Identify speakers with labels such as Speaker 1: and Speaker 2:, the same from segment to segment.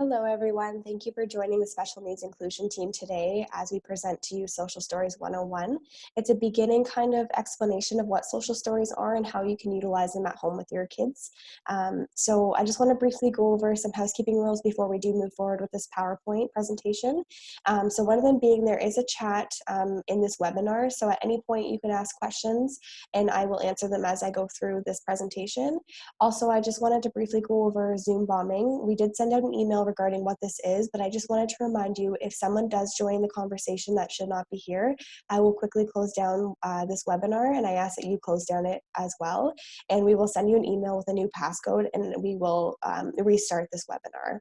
Speaker 1: Hello, everyone. Thank you for joining the Special Needs Inclusion team today as we present to you Social Stories 101. It's a beginning kind of explanation of what social stories are and how you can utilize them at home with your kids. So I just want to briefly go over some housekeeping rules before we do move forward with this PowerPoint presentation. So one of them being there is a chat in this webinar. So at any point you can ask questions and I will answer them as I go through this presentation. Also, I just wanted to briefly go over Zoom bombing. We did send out an email regarding what this is, but I just wanted to remind you, if someone does join the conversation that should not be here, I will quickly close down this webinar, and I ask that you close down it as well. And we will send you an email with a new passcode, and we will restart this webinar.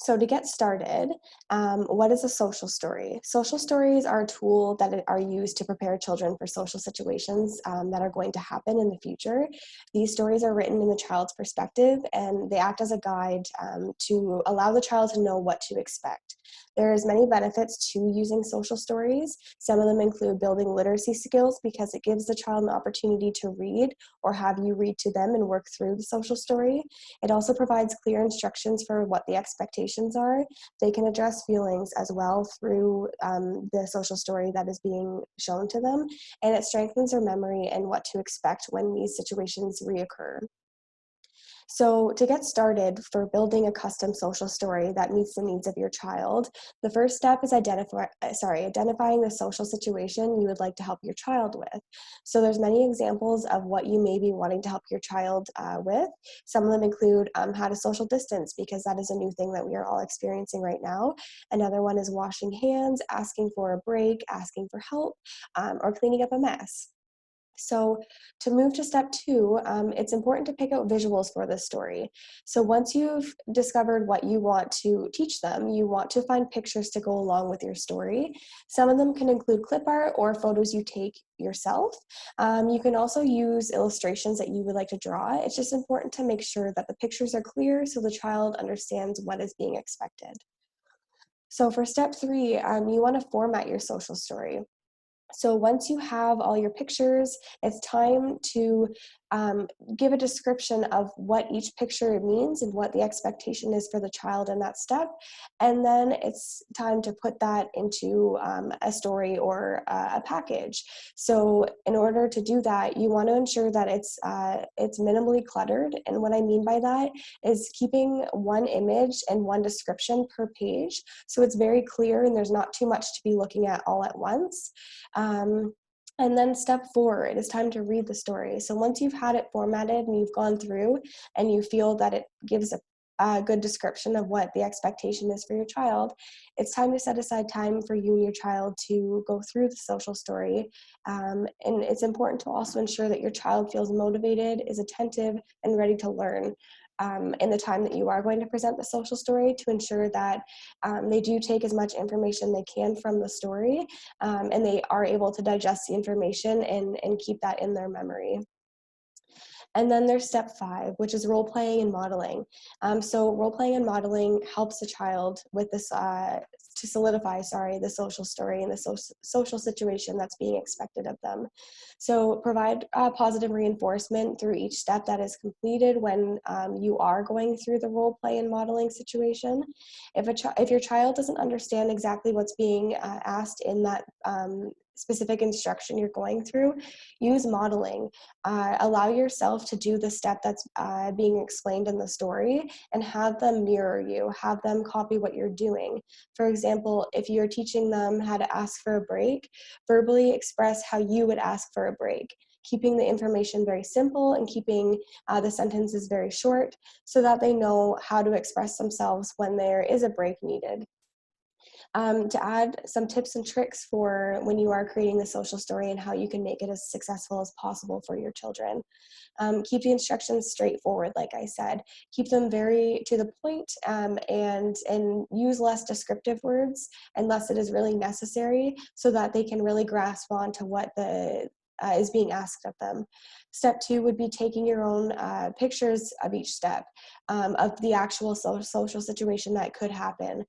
Speaker 1: So to get started, what is a social story? Social stories are a tool that are used to prepare children for social situations that are going to happen in the future. These stories are written in the child's perspective, and they act as a guide to allow the child to know what to expect. There's many benefits to using social stories. Some of them include building literacy skills because it gives the child an opportunity to read or have you read to them and work through the social story. It also provides clear instructions for what the expectations are. They can address feelings as well through the social story that is being shown to them, and it strengthens their memory and what to expect when these situations reoccur. So to get started for building a custom social story that meets the needs of your child, the first step is identifying the social situation you would like to help your child with. So there's many examples of what you may be wanting to help your child with. Some of them include how to social distance, because that is a new thing that we are all experiencing right now. Another one is washing hands, asking for a break, asking for help, or cleaning up a mess. So to move to step two, it's important to pick out visuals for this story. So once you've discovered what you want to teach them, you want to find pictures to go along with your story. Some of them can include clip art or photos you take yourself. You can also use illustrations that you would like to draw. It's just important to make sure that the pictures are clear so the child understands what is being expected. So for step three, you want to format your social story. So once you have all your pictures, it's time to give a description of what each picture means and what the expectation is for the child in that step. And then it's time to put that into a story or a package. So in order to do that, you want to ensure that it's minimally cluttered. And what I mean by that is keeping one image and one description per page. So it's very clear and there's not too much to be looking at all at once. And then step four, it is time to read the story. So once you've had it formatted and you've gone through and you feel that it gives a good description of what the expectation is for your child, it's time to set aside time for you and your child to go through the social story. And it's important to also ensure that your child feels motivated, is attentive, and ready to learn in the time that you are going to present the social story, to ensure that they do take as much information they can from the story, and they are able to digest the information and keep that in their memory. And then there's step five, which is role playing and modeling. So role playing and modeling helps the child with this to solidify, the social story and the social situation that's being expected of them. So provide positive reinforcement through each step that is completed when you are going through the role play and modeling situation. If your child doesn't understand exactly what's being asked in that specific instruction you're going through, use modeling. Allow yourself to do the step that's being explained in the story and have them mirror you, have them copy what you're doing. For example, if you're teaching them how to ask for a break, verbally express how you would ask for a break, keeping the information very simple and keeping the sentences very short so that they know how to express themselves when there is a break needed. To add some tips and tricks for when you are creating the social story and how you can make it as successful as possible for your children. Keep the instructions straightforward, like I said. Keep them very to the point, and use less descriptive words unless it is really necessary so that they can really grasp onto what is being asked of them. Step two would be taking your own pictures of each step of the actual social situation that could happen.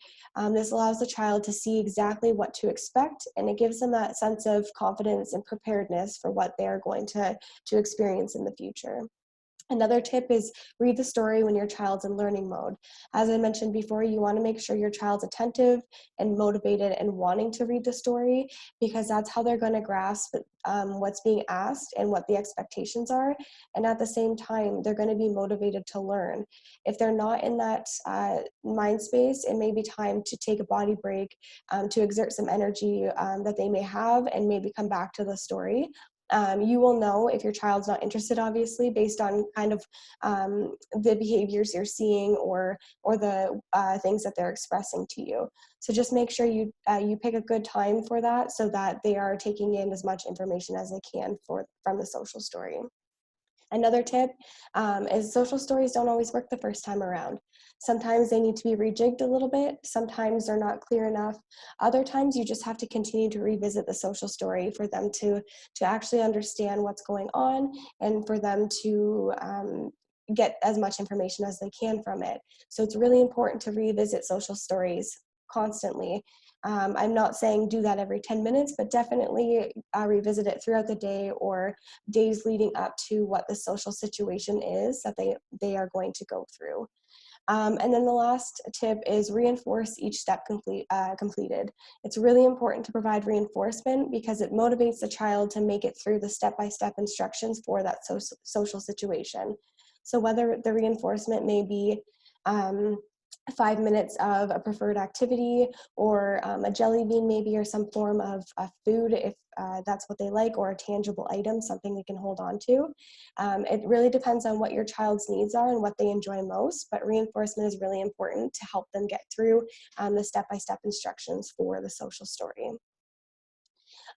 Speaker 1: This allows the child to see exactly what to expect, and it gives them that sense of confidence and preparedness for what they're going to experience in the future. Another tip is read the story when your child's in learning mode. As I mentioned before, you want to make sure your child's attentive and motivated and wanting to read the story, because that's how they're going to grasp what's being asked and what the expectations are. And at the same time, they're going to be motivated to learn. If they're not in that mind space, it may be time to take a body break, to exert some energy that they may have, and maybe come back to the story. You will know if your child's not interested, obviously, based on kind of the behaviors you're seeing, or the things that they're expressing to you. So just make sure you pick a good time for that, so that they are taking in as much information as they can from the social story. Another tip is social stories don't always work the first time around. Sometimes they need to be rejigged a little bit. Sometimes they're not clear enough. Other times you just have to continue to revisit the social story for them to actually understand what's going on, and for them to get as much information as they can from it. So it's really important to revisit social stories constantly. I'm not saying do that every 10 minutes, but definitely revisit it throughout the day, or days leading up to what the social situation is that they are going to go through. And then the last tip is reinforce each step completed. It's really important to provide reinforcement, because it motivates the child to make it through the step-by-step instructions for that social situation. So whether the reinforcement may be 5 minutes of a preferred activity, or a jelly bean maybe, or some form of food, if that's what they like, or a tangible item, something they can hold on to. It really depends on what your child's needs are and what they enjoy most, but reinforcement is really important to help them get through the step-by-step instructions for the social story.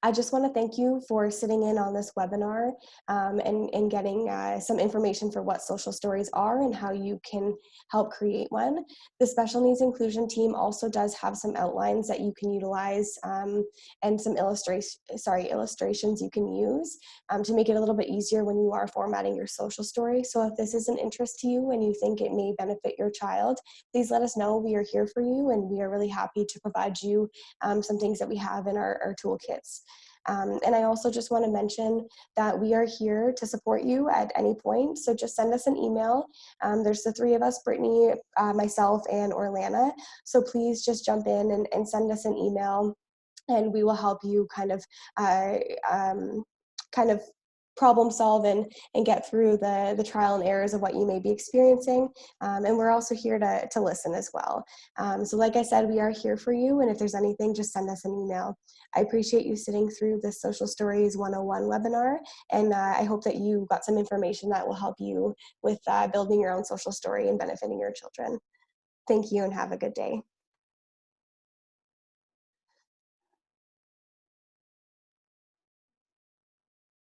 Speaker 1: I just want to thank you for sitting in on this webinar, and getting some information for what social stories are and how you can help create one. The special needs inclusion team also does have some outlines that you can utilize, and some illustrations you can use to make it a little bit easier when you are formatting your social story. So if this is an interest to you and you think it may benefit your child, please let us know. We are here for you, and we are really happy to provide you some things that we have in our toolkits. And I also just want to mention that we are here to support you at any point. So just send us an email. There's the three of us, Brittany, myself, and Orlana. So please just jump in and send us an email, and we will help you uh, um, kind of problem solve and get through the trial and errors of what you may be experiencing. And we're also here to listen as well. So like I said, we are here for you, and if there's anything, just send us an email. I appreciate you sitting through this Social Stories 101 webinar, and I hope that you got some information that will help you with building your own social story and benefiting your children. Thank you, and have a good day.